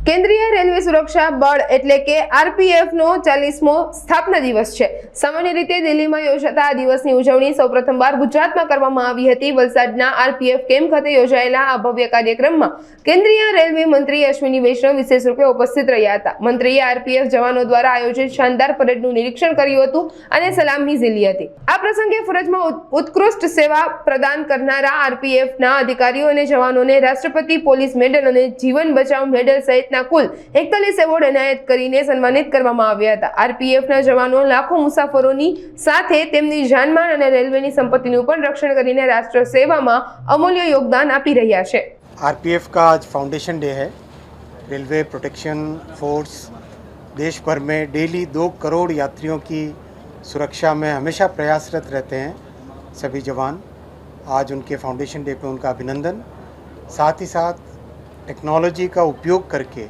કેન્દ્રીય રેલવે સુરક્ષા બળ એટલે કે આરપીએફનો 40મો સ્થાપના દિવસ છે। સામાન્ય રીતે દિલ્હીમાં યોજાતા આ દિવસની ઉજવણી સૌપ્રથમવાર ગુજરાતમાં કરવામાં આવી હતી। વલસાડના આરપીએફ કેમ્પ ખાતે યોજાયેલા આ ભવ્ય કાર્યક્રમમાં કેન્દ્રીય રેલવે મંત્રી અશ્વિની વૈષ્ણવ વિશેષ રૂપે ઉપસ્થિત રહ્યા હતા। મંત્રીએ આરપીએફ જવાનો દ્વારા આયોજિત શાનદાર પરેડનું નિરીક્ષણ કર્યું હતું અને સલામી ઝીલી હતી। આ પ્રસંગે ફરજમાં ઉત્કૃષ્ટ સેવા પ્રદાન કરનારા આરપીએફના અધિકારીઓ અને જવાનોને રાષ્ટ્રપતિ પોલીસ મેડલ અને જીવન બચાવ મેડલ સહિત કુલ 41 એવોર્ડ એનાયત કરીને સન્માનિત કરવામાં આવ્યા હતા। આરપીએફના જવાનો લાખો મુસાફરોની સાથે તેમની જાનમાલ અને રેલવેની સંપત્તિનું પણ રક્ષણ કરીને રાષ્ટ્ર સેવામાં અમૂલ્ય યોગદાન આપી રહ્યા છે। आरपीएफ का आज फाउंडेशन डे है। रेलवे प्रोटेक्शन फोर्स देश भर में डेली 2 करोड़ यात्रियों की सुरक्षा में हमेशा प्रयासरत रहते हैं सभी जवान। आज उनके फाउंडेशन डे पे उनका अभिनंदन। साथ ही साथ टेक्नोलॉजी का उपयोग करके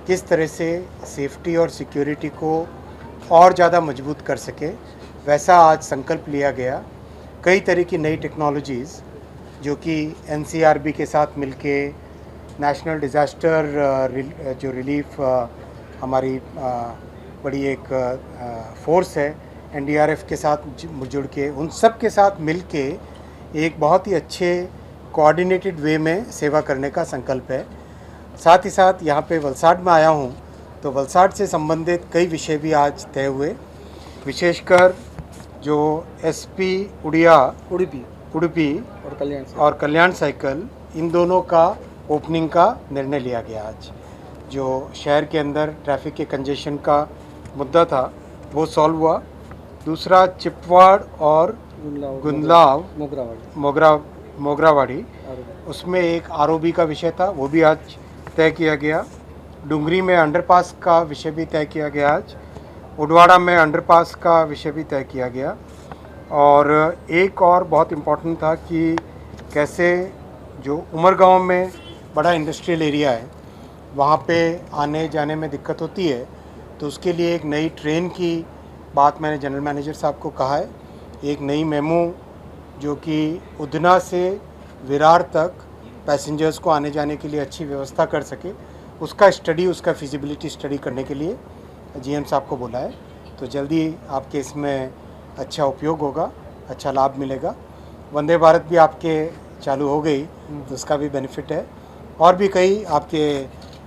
किस तरह से सेफ्टी और सिक्योरिटी को और ज़्यादा मजबूत कर सके, वैसा आज संकल्प लिया गया। कई तरह की नई टेक्नोलॉजीज़ जो कि एनसीआरबी के साथ मिलके नेशनल डिज़ास्टर जो रिलीफ हमारी बड़ी एक फोर्स है एनडीआरएफ के साथ जुड़ के उन सब के साथ मिलके एक बहुत ही अच्छे कोऑर्डिनेटेड वे में सेवा करने का संकल्प है। साथ ही साथ यहाँ पे वलसाड में आया हूँ तो वलसाड से संबंधित कई विषय भी आज तय हुए। विशेषकर जो एसपी उडुपी और कल्याण साइकिल इन दोनों का ओपनिंग का निर्णय लिया गया। आज जो शहर के अंदर ट्रैफिक के कंजेशन का मुद्दा था वो सॉल्व हुआ। दूसरा चिपवाड़ और गुंदलाव मोगरावाड़ी उसमें एक आरओबी का विषय था, वो भी आज तय किया गया। डुंगरी में अंडरपास का विषय भी तय किया गया। आज उडवाड़ा में अंडरपास का विषय भी तय किया गया। और एक और बहुत इम्पोर्टेंट था कि कैसे जो उमरगांव में बड़ा इंडस्ट्रियल एरिया है वहाँ पे आने जाने में दिक्कत होती है, तो उसके लिए एक नई ट्रेन की बात मैंने जनरल मैनेजर साहब को कहा है। एक नई मेमो जो कि उधना से विरार तक पैसेंजर्स को आने जाने के लिए अच्छी व्यवस्था कर सके, उसका स्टडी, उसका फिजिबिलिटी स्टडी करने के लिए जीएम साहब को बोला है। तो जल्दी आपके इसमें अच्छा उपयोग होगा, अच्छा लाभ मिलेगा। वंदे भारत भी आपके चालू हो गई तो उसका भी बेनिफिट है। और भी कई आपके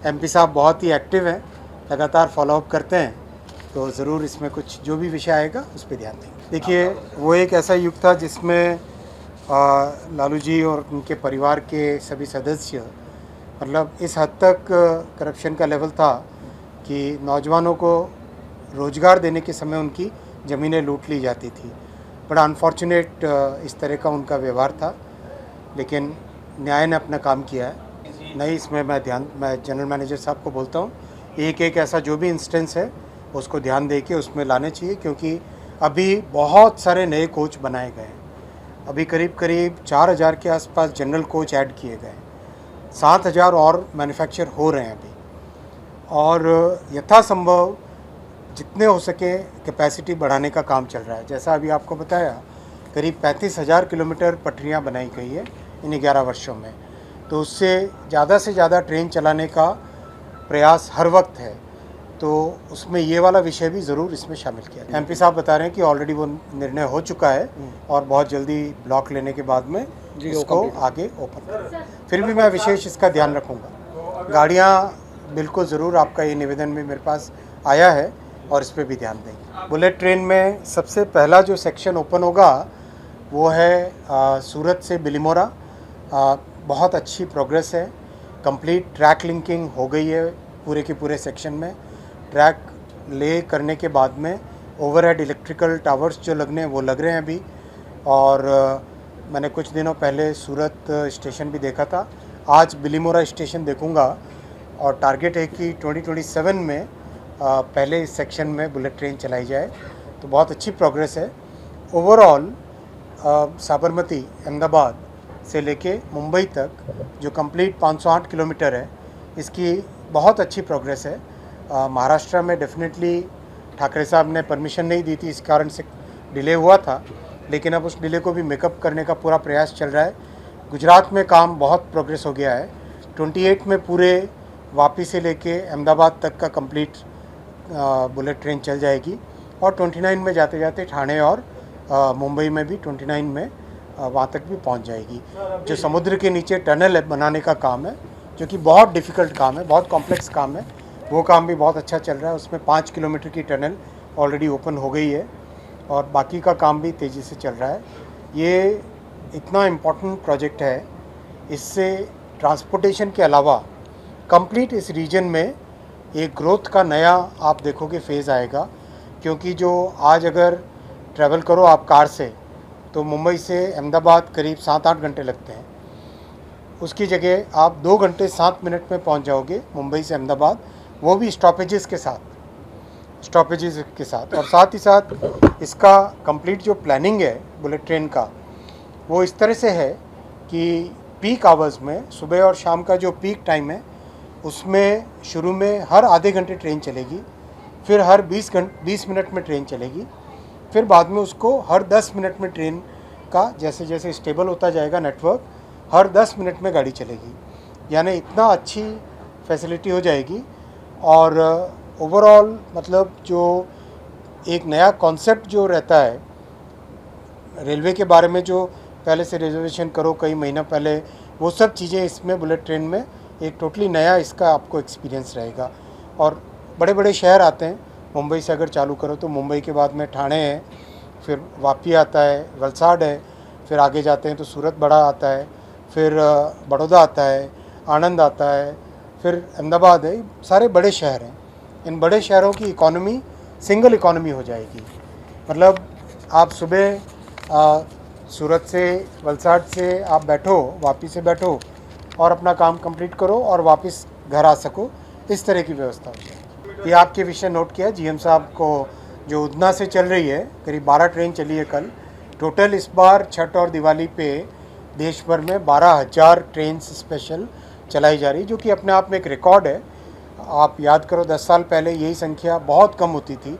एमपी साहब बहुत ही एक्टिव हैं, लगातार फॉलोअप करते हैं, तो ज़रूर इसमें कुछ जो भी विषय आएगा उस पर ध्यान देंगे। देखिए, वो एक ऐसा युग था जिसमें लालू जी और उनके परिवार के सभी सदस्य मतलब इस हद तक करप्शन का लेवल था कि नौजवानों को रोज़गार देने के समय उनकी ज़मीनें लूट ली जाती थी। बड़ा अनफॉर्चुनेट इस तरह का उनका व्यवहार था, लेकिन न्याय ने अपना काम किया है। नहीं, इसमें मैं जनरल मैनेजर साहब को बोलता हूँ एक ऐसा जो भी इंस्टेंस है उसको ध्यान दे के उसमें लाने चाहिए, क्योंकि अभी बहुत सारे नए कोच बनाए गए हैं। अभी करीब 4000 के आसपास जनरल कोच ऐड किए गए, 7000 और मैन्युफैक्चर हो रहे हैं अभी। और यथासंभव जितने हो सके कैपेसिटी बढ़ाने का काम चल रहा है। जैसा अभी आपको बताया, करीब 35,000 किलोमीटर पटरियां बनाई गई है इन 11 वर्षों में, तो उससे ज़्यादा से ज़्यादा ट्रेन चलाने का प्रयास हर वक्त है। तो उसमें ये वाला विषय भी ज़रूर इसमें शामिल किया। एमपी साहब बता रहे हैं कि ऑलरेडी वो निर्णय हो चुका है और बहुत जल्दी ब्लॉक लेने के बाद में इसको आगे ओपन करें। फिर भी मैं विशेष इसका ध्यान रखूँगा। गाड़ियाँ बिल्कुल ज़रूर, आपका ये निवेदन भी मेरे पास आया है और इस पर भी ध्यान देंगे। बुलेट ट्रेन में सबसे पहला जो सेक्शन ओपन होगा वो है सूरत से बिलीमोरा। बहुत अच्छी प्रोग्रेस है, कंप्लीट ट्रैक लिंकिंग हो गई है पूरे के पूरे सेक्शन में। ट्रैक ले करने के बाद में ओवरहेड इलेक्ट्रिकल टावर्स जो लगने हैं वो लग रहे हैं अभी। और मैंने कुछ दिनों पहले सूरत स्टेशन भी देखा था, आज बिलीमोरा स्टेशन देखूंगा। और टारगेट है कि 2027 में पहले इस सेक्शन में बुलेट ट्रेन चलाई जाए, तो बहुत अच्छी प्रोग्रेस है। ओवरऑल साबरमती अहमदाबाद से लेके मुंबई तक जो कंप्लीट 508 किलोमीटर है, इसकी बहुत अच्छी प्रोग्रेस है। महाराष्ट्र में डेफिनेटली ठाकरे साहब ने परमिशन नहीं दी थी, इस कारण से डिले हुआ था, लेकिन अब उस डिले को भी मेकअप करने का पूरा प्रयास चल रहा है। गुजरात में काम बहुत प्रोग्रेस हो गया है। 28 में पूरे वापी से लेके अहमदाबाद तक का कंप्लीट बुलेट ट्रेन चल जाएगी और 29 में जाते जाते ठाणे और मुंबई में भी 29 में वहाँ तक भी पहुँच जाएगी। जो समुद्र के नीचे टनल बनाने का काम है, जो कि बहुत डिफ़िकल्ट काम है, बहुत कॉम्प्लेक्स काम है, वो काम भी बहुत अच्छा चल रहा है। उसमें 5 किलोमीटर की टनल ऑलरेडी ओपन हो गई है और बाकी का काम भी तेज़ी से चल रहा है। ये इतना इम्पोर्टेंट प्रोजेक्ट है, इससे ट्रांसपोर्टेशन के अलावा कंप्लीट इस रीजन में एक ग्रोथ का नया आप देखोगे फेज़ आएगा। क्योंकि जो आज अगर ट्रैवल करो आप कार से तो मुंबई से अहमदाबाद करीब 7-8 घंटे लगते हैं, उसकी जगह आप 2 घंटे 7 मिनट में पहुंच जाओगे मुंबई से अहमदाबाद, वो भी स्टॉपेजेस के साथ। और साथ ही साथ इसका कंप्लीट जो प्लानिंग है बुलेट ट्रेन का, वो इस तरह से है कि पीक आवर्स में सुबह और शाम का जो पीक टाइम है उसमें शुरू में हर आधे घंटे ट्रेन चलेगी, फिर हर 20 मिनट में ट्रेन चलेगी, फिर बाद में उसको हर 10 मिनट में ट्रेन का जैसे जैसे स्टेबल होता जाएगा नेटवर्क, हर 10 मिनट में गाड़ी चलेगी। यानी इतना अच्छी फैसिलिटी हो जाएगी। और ओवरऑल मतलब जो एक नया कॉन्सेप्ट जो रहता है रेलवे के बारे में, जो पहले से रिजर्वेशन करो कई महीना पहले, वो सब चीज़ें इसमें बुलेट ट्रेन में एक टोटली नया इसका आपको एक्सपीरियंस रहेगा। और बड़े बड़े शहर आते हैं, मुंबई से अगर चालू करो तो मुंबई के बाद में ठाणे है, फिर वापी आता है, वलसाड है, फिर आगे जाते हैं तो सूरत बड़ा आता है, फिर बड़ौदा आता है, आनंद आता है, फिर अहमदाबाद है। सारे बड़े शहर हैं। इन बड़े शहरों की इकॉनमी सिंगल इकॉनमी हो जाएगी। मतलब आप सुबह सूरत से वलसाड से आप बैठो, वापी से बैठो और अपना काम कंप्लीट करो और वापस घर आ सको, इस तरह की व्यवस्था हो जाएगी। ये आपके विषय नोट किया जीएम साहब को। जो उधना से चल रही है, करीब 12 ट्रेन चली है कल। टोटल इस बार छठ और दिवाली पे देश भर में 12,000 ट्रेन स्पेशल चलाई जा रही, जो कि अपने आप में एक रिकॉर्ड है। आप याद करो 10 साल पहले यही संख्या बहुत कम होती थी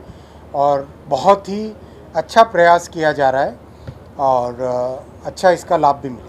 और बहुत ही अच्छा प्रयास किया जा रहा है और अच्छा इसका लाभ भी मिलेगा।